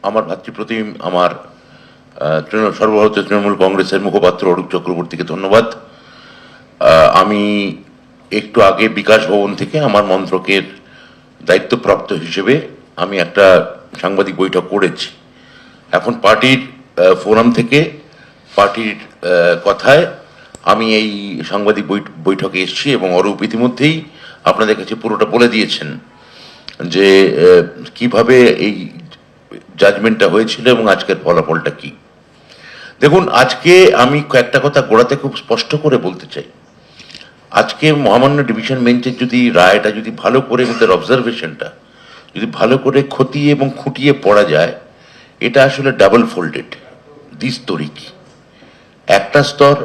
আমার ভাতৃপ্রতিম আমার সর্বভারতীয় তৃণমূল কংগ্রেসের মুখপাত্র অরূপ চক্রবর্তীকে ধন্যবাদ। আমি একটু আগে বিকাশ ভবন থেকে আমার মন্ত্রকের দায়িত্বপ্রাপ্ত হিসেবে আমি একটা সাংবাদিক বৈঠক করেছি। এখন পার্টির ফোরাম থেকে পার্টির কথায় আমি এই সাংবাদিক বৈঠকে এসেছি এবং অরূপ ইতিমধ্যেই আপনাদের কাছে পুরোটা বলে দিয়েছেন যে কিভাবে এই জাজমেন্টটা হয়েছিল এবং আজকের ফলাফলটা কি। দেখুন, আজকে আমি কয়েকটা কথা গোড়াতে খুব স্পষ্ট করে বলতে চাই। আজকে মহামান্য ডিভিশন বেঞ্চের যদি রায়টা যদি ভালো করে ওদের অবজারভেশনটা যদি ভালো করে খতিয়ে এবং খুঁটিয়ে পড়া যায়, এটা আসলে ডাবল ফোল্ডেড দ্বিস্তরিক। একটা স্তর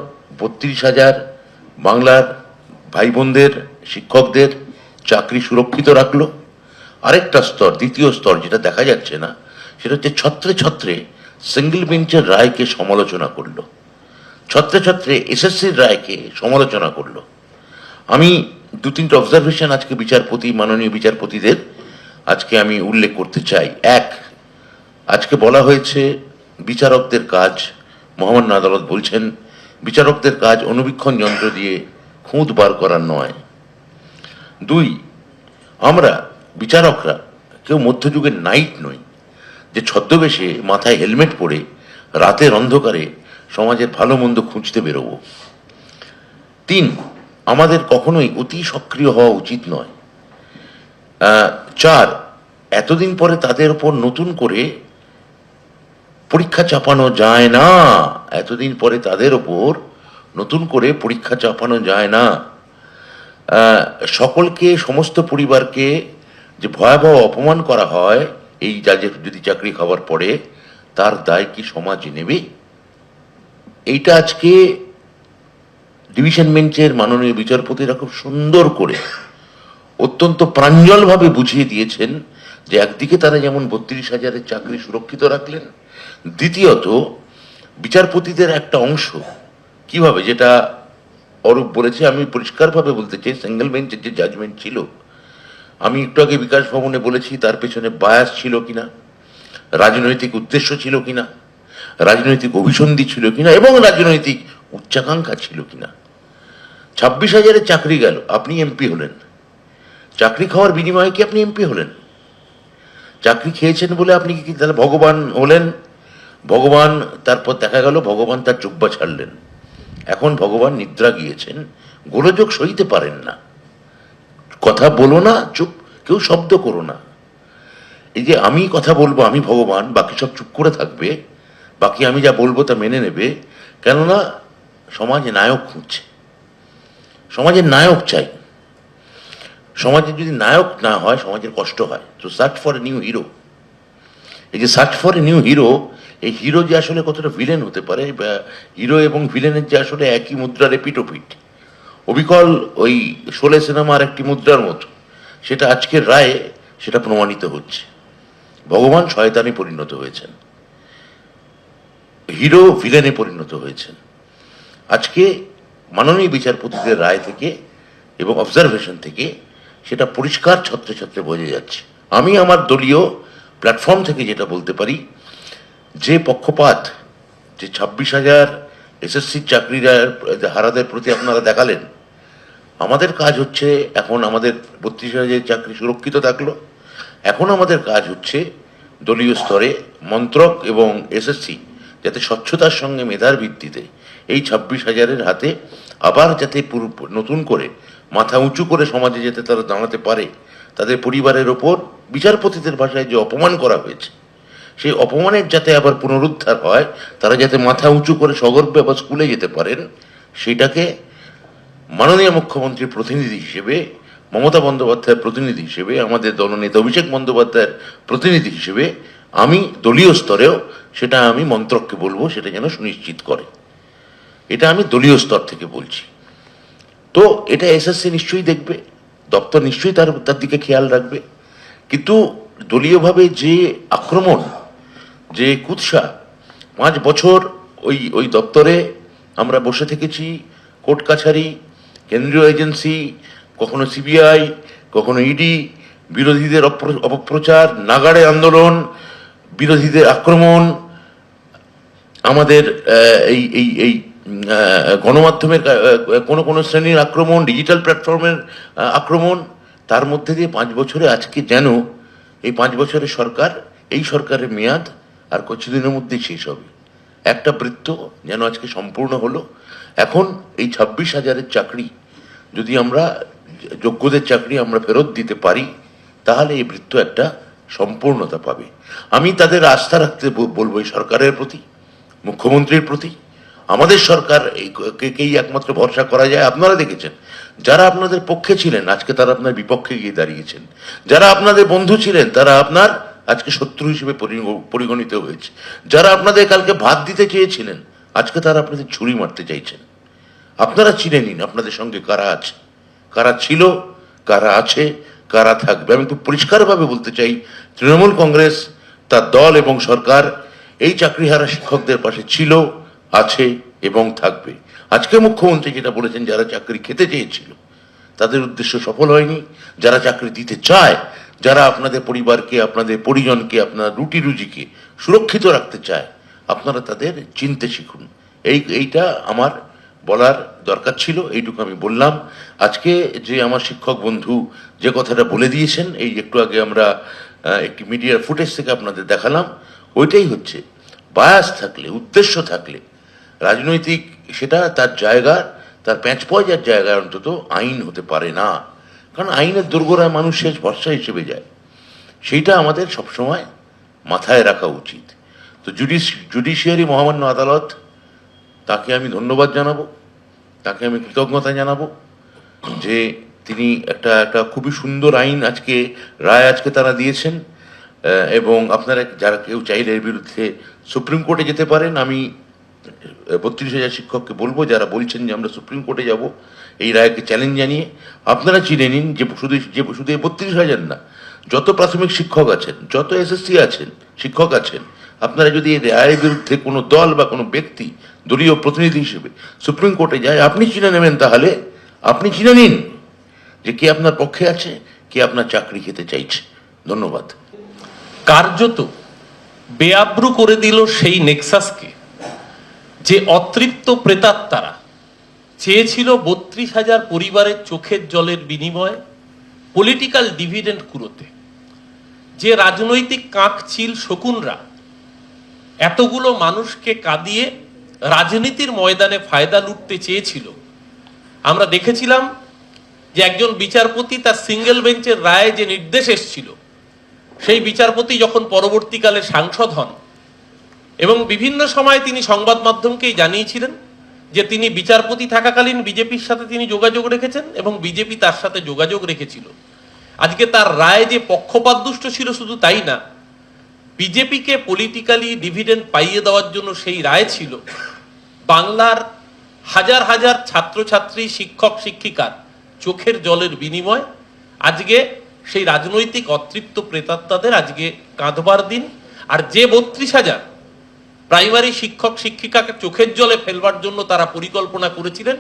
32,000 বাংলার ভাই বোনদের শিক্ষকদের চাকরি সুরক্ষিত রাখলো। আরেকটা স্তর, দ্বিতীয় স্তর, যেটা দেখা যাচ্ছে না, সেটা হচ্ছে ছত্রে ছত্রে সিঙ্গেল বেঞ্চের রায়কে সমালোচনা করলো, ছত্রে ছত্রে এসএসসির রায়কে সমালোচনা করলো। আমি দু তিনটা অবজারভেশন আজকে মাননীয় বিচারপতিদের আজকে আমি উল্লেখ করতে চাই। এক, আজকে বলা হয়েছে বিচারকদের কাজ, মহামান্য আদালত বলছেন বিচারকদের কাজ অনুবীক্ষণ যন্ত্র দিয়ে খুঁত বার করার নয়। দুই, আমরা বিচারকরা কেউ মধ্যযুগের নাইট নই যে ছদ্মবেশে মাথায় হেলমেট পরে রাতের অন্ধকারে সমাজের ভালো মন্দ খুঁজতে বেরোবো। তিন, আমাদের কখনোই অতি সক্রিয় হওয়া উচিত নয়। চার, এতদিন পরে তাদের উপর নতুন করে পরীক্ষা চাপানো যায় না, এতদিন পরে তাদের ওপর নতুন করে পরীক্ষা চাপানো যায় না। সকলকে, সমস্ত পরিবারকে যে ভয়াবহ অপমান করা হয় এই জাজের যদি চাকরি খাওয়ার পরে, তার দায় কি সমাজ নেবে? এইটা আজকে ডিভিশন বেঞ্চের মাননীয় বিচারপতিরা খুব সুন্দর করে অত্যন্ত প্রাঞ্জলভাবে বুঝিয়ে দিয়েছেন যে একদিকে তারা যেমন 32,000-এর চাকরি সুরক্ষিত রাখলেন, দ্বিতীয়ত বিচারপতিদের একটা অংশ কিভাবে, যেটা অরূপ বলেছে, আমি পরিষ্কারভাবে বলতে চাই, সিঙ্গেল বেঞ্চের যে জাজমেন্ট ছিল, আমি একটু আগে বিকাশ ভবনে বলেছি তার পেছনে বায়াস ছিল কিনা, রাজনৈতিক উদ্দেশ্য ছিল কিনা, রাজনৈতিক অভিসন্ধি ছিল কিনা এবং রাজনৈতিক উচ্চাকাঙ্ক্ষা ছিল কিনা। 26,000-এর চাকরি গেল, আপনি এমপি হলেন, চাকরি খাওয়ার বিনিময়ে কি আপনি এমপি হলেন? চাকরি খেয়েছেন বলে আপনি কি তাহলে ভগবান হলেন? ভগবান, তারপর দেখা গেল ভগবান তার চুব্বা ছাড়লেন। এখন ভগবান নিদ্রা গিয়েছেন, গোলযোগ সইতে পারেন না, কথা বলো না, চুপ, কেউ শব্দ করো না। এই যে আমি কথা বলবো, আমি ভগবান, বাকি সব চুপ করে থাকবে, বাকি আমি যা বলবো তা মেনে নেবে, কেননা সমাজে নায়ক খুঁজছে, সমাজের নায়ক চাই। সমাজে যদি নায়ক না হয় সমাজের কষ্ট হয়। তো search for a new hero, এই যে search for a new hero, এই হিরো যে আসলে কতটা ভিলেন হতে পারে, হিরো এবং ভিলেনের যে আসলে একই মুদ্রার এপিটোপিট, অবিকল ওই শোলে সিনেমার একটি মুদ্রার মতো, সেটা আজকের রায়ে সেটা প্রমাণিত হচ্ছে। ভগবান শয়তানে পরিণত হয়েছেন, হিরো ভিলেনে পরিণত হয়েছেন। আজকে মাননীয় বিচারপতিদের রায় থেকে এবং অবজারভেশন থেকে সেটা পরিষ্কার ছত্রে ছত্রে বোঝা যাচ্ছে। আমি আমার দলীয় প্ল্যাটফর্ম থেকে যেটা বলতে পারি, যে পক্ষপাত যে 26,000 এসএসসির চাকরিরা হারাদের প্রতি আপনারা দেখালেন, আমাদের কাজ হচ্ছে, এখন আমাদের 32,000 চাকরি সুরক্ষিত থাকলো, এখন আমাদের কাজ হচ্ছে দলীয় স্তরে মন্ত্রক এবং এসএসসি যাতে স্বচ্ছতার সঙ্গে মেধার ভিত্তিতে এই 26,000-এর হাতে আবার যাতে নতুন করে মাথা উঁচু করে সমাজে যাতে তারা দাঁড়াতে পারে, তাদের পরিবারের ওপর বিচারপতিদের ভাষায় যে অপমান করা হয়েছে, সেই অপমানের যাতে আবার পুনরুদ্ধার হয়, তারা যাতে মাথা উঁচু করে সগর্বে আবার স্কুলে যেতে পারেন, সেটাকে মাননীয় মুখ্যমন্ত্রীর প্রতিনিধি হিসেবে, মমতা বন্দ্যোপাধ্যায়ের প্রতিনিধি হিসেবে, আমাদের দলনেতা অভিষেক বন্দ্যোপাধ্যায়ের প্রতিনিধি হিসেবে আমি দলীয় স্তরেও সেটা আমি মন্ত্রককে বলবো সেটা যেন সুনিশ্চিত করে। এটা আমি দলীয় স্তর থেকে বলছি। তো এটা এসএসসি নিশ্চয়ই দেখবে, দপ্তর নিশ্চয়ই তার দিকে খেয়াল রাখবে, কিন্তু দলীয়ভাবে যে আক্রমণ, যে কুৎসা, 5 বছর ওই দপ্তরে আমরা বসে থেকেছি, কোর্ট কাছারি, কেন্দ্রীয় এজেন্সি, কখনো সিবিআই, কখনো ইডি, বিরোধীদের অপপ্রচার, নাগাড়ে আন্দোলন, বিরোধীদের আক্রমণ, আমাদের এই এই এই গণমাধ্যমের কোনো শ্রেণীর আক্রমণ, ডিজিটাল প্ল্যাটফর্মের আক্রমণ, তার মধ্যে দিয়ে 5 বছরে আজকে যেন এই 5 বছরের সরকার, এই সরকারের মেয়াদ আর কিছুদিনের মধ্যেই শেষ হবে। একটা বৃত্ত যেন আজকে সম্পূর্ণ হলো। এখন এই 26,000-এর চাকরি যদি আমরা, যোগ্যদের চাকরি আমরা ফেরত দিতে পারি, তাহলে এই বৃত্ত একটা সম্পূর্ণতা পাবে। আমি তাদের আস্থা রাখতে বলবো এই সরকারের প্রতি, মুখ্যমন্ত্রীর প্রতি। আমাদের সরকার কেই একমাত্র ভরসা করা যায়। আপনারা দেখেছেন, যারা আপনাদের পক্ষে ছিলেন আজকে তারা আপনার বিপক্ষে গিয়ে দাঁড়িয়েছেন, যারা আপনাদের বন্ধু ছিলেন তারা আপনার আজকে শত্রু হিসেবে পরিগণিত হয়েছে, যারা আপনাদের কালকে ভাত দিতে চেয়েছিলেন আজকে তারা আপনাদের ছুরি মারতে চাইছেন। আপনারা চিনে নিন আপনাদের সঙ্গে কারা আছে, কারা ছিল, কারা আছে, কারা থাকবে। আমি খুব পরিষ্কারভাবে বলতে চাই, তৃণমূল কংগ্রেস, তার দল এবং সরকার এই চাকরিহারা শিক্ষকদের পাশে ছিল, আছে এবং থাকবে। আজকে মুখ্যমন্ত্রী যেটা বলেছেন, যারা চাকরি খেতে চেয়েছিল তাদের উদ্দেশ্য সফল হয়নি, যারা চাকরি দিতে চায়, যারা আপনাদের পরিবারকে, আপনাদের পরিজনকে, আপনার রুটি রুজিকে সুরক্ষিত রাখতে চায়, আপনারা তাদের চিনতে শিখুন। এইটা আমার বলার দরকার ছিল, এইটুকু আমি বললাম। আজকে যে আমার শিক্ষক বন্ধু যে কথাটা বলে দিয়েছেন, এই একটু আগে আমরা একটি মিডিয়ার ফুটেজ থেকে আপনাদের দেখালাম, ওইটাই হচ্ছে বায়াস থাকলে, উদ্দেশ্য থাকলে, রাজনৈতিক সেটা তার জায়গা, তার প্যাঁচ পয়জার জায়গায় অন্তত আইন হতে পারে না। কারণ আইনের দোরগোড়ায় মানুষ শেষ ভরসা হিসেবে যায়, সেইটা আমাদের সবসময় মাথায় রাখা উচিত। তো জুডিশিয়ারি মহামান্য আদালত, তাকে আমি ধন্যবাদ জানাবো, তাকে আমি কৃতজ্ঞতা জানাবো যে তিনি একটা খুবই সুন্দর আইন আজকে, রায় আজকে তারা দিয়েছেন। এবং আপনারা যারা কেউ চাইলে এর বিরুদ্ধে সুপ্রিম কোর্টে যেতে পারেন। আমি 32,000 শিক্ষককে বলবো, যারা বলছেন যে আমরা সুপ্রিম কোর্টে যাব, এই রায়কে চ্যালেঞ্জ জানিয়ে আপনারা চিনে নিন যে শুধু এই 32,000 না, যত প্রাথমিক শিক্ষক আছেন, যত এসএসসি আছেন, শিক্ষক আছেন, আপনারা যদি এই রায়ের বিরুদ্ধে কোনো দল বা কোনো ব্যক্তি দলীয় প্রতিনিধি হিসেবে সুপ্রিম কোর্টে যায়, আপনি চিনে নেবেন, তাহলে আপনি চিনে নিন যে কে আপনার পক্ষে আছে, কে আপনার চাকরি খেতে চাইছে। ধন্যবাদ। কার্যত বেআব্রু করে দিল সেই নেক্সাসকে যে অতৃপ্ত প্রেতাত্মারা চেয়েছিল 32,000 পরিবারের চোখের জলের বিনিময়ে পলিটিক্যাল ডিভিডেন্ড কুড়োতে। যে রাজনৈতিক কাকচিল শকুনরা এতগুলো মানুষকে কাঁদিয়ে রাজনীতির ময়দানে ফায়দা লুটতে চেয়েছিল, আমরা দেখেছিলাম যে একজন বিচারপতি তার সিঙ্গেল বেঞ্চের রায়ে যে নির্দেশ এসেছিল, সেই বিচারপতি যখন পরবর্তীকালে সাংসদ হন এবং বিভিন্ন সময় তিনি সংবাদ মাধ্যমকেই জানিয়েছিলেন যে তিনি বিচারপতি থাকাকালীন বিজেপির সাথে তিনি যোগাযোগ রেখেছেন এবং বিজেপি তার সাথে যোগাযোগ রেখেছিল। আজকে তার রায় যে পক্ষপাতদুষ্ট ছিল শুধু তাই না, বিজেপিকে পলিটিক্যালি ডিভিডেন্ড পাইয়ে দেওয়ার জন্য সেই রায় ছিল বাংলার হাজার হাজার ছাত্রছাত্রী, শিক্ষক শিক্ষিকার চোখের জলের বিনিময়। আজকে সেই রাজনৈতিক অতৃপ্ত প্রেতাত্মাদের আজকে কাঁদবার দিন। আর যে 32,000 প্রাইমারি শিক্ষক শিক্ষিকাকে চোখের জলে ফেলবার জন্য তারা পরিকল্পনা করেছিলেন,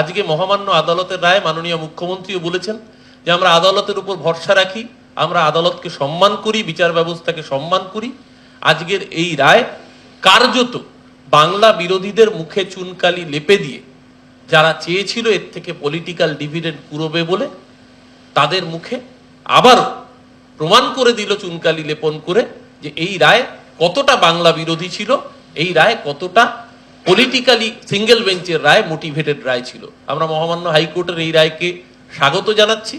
আজকে মহামান্য আদালতের রায়, মাননীয় মুখ্যমন্ত্রীও বলেছেন যে আমরা আদালতের উপর ভরসা রাখি, আমরা আদালতকে সম্মান করি, বিচার ব্যবস্থাকে সম্মান করি। আজকের এই রায় কার্যত বাংলা বিরোধীদের মুখে চুনকালি লেপে দিয়ে, যারা চেয়েছিল এর থেকে পলিটিক্যাল ডিভিডেন্ড কুড়োবে বলে, তাদের মুখে আবারও প্রমাণ করে দিল চুনকালি লেপন করে যে এই রায় কতটা বাংলা বিরোধী ছিল, এই রায় কতটা পলিটিক্যালি সিঙ্গেল বেঞ্চের রায়, মোটিভেটেড রায় ছিল। আমরা মহামান্য হাইকোর্টের এই রায়কে স্বাগত জানাচ্ছি।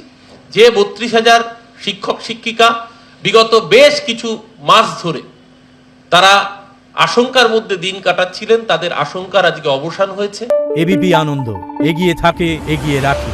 যে 32,000 শিক্ষক শিক্ষিকা বিগত বেশ কিছু মাস ধরে তারা আশঙ্কার মধ্যে দিন কাটাচ্ছিলেন, তাদের আশঙ্কার আজকে অবসান হয়েছে। এবিপি আনন্দ, এগিয়ে থাকে, এগিয়ে রাখে।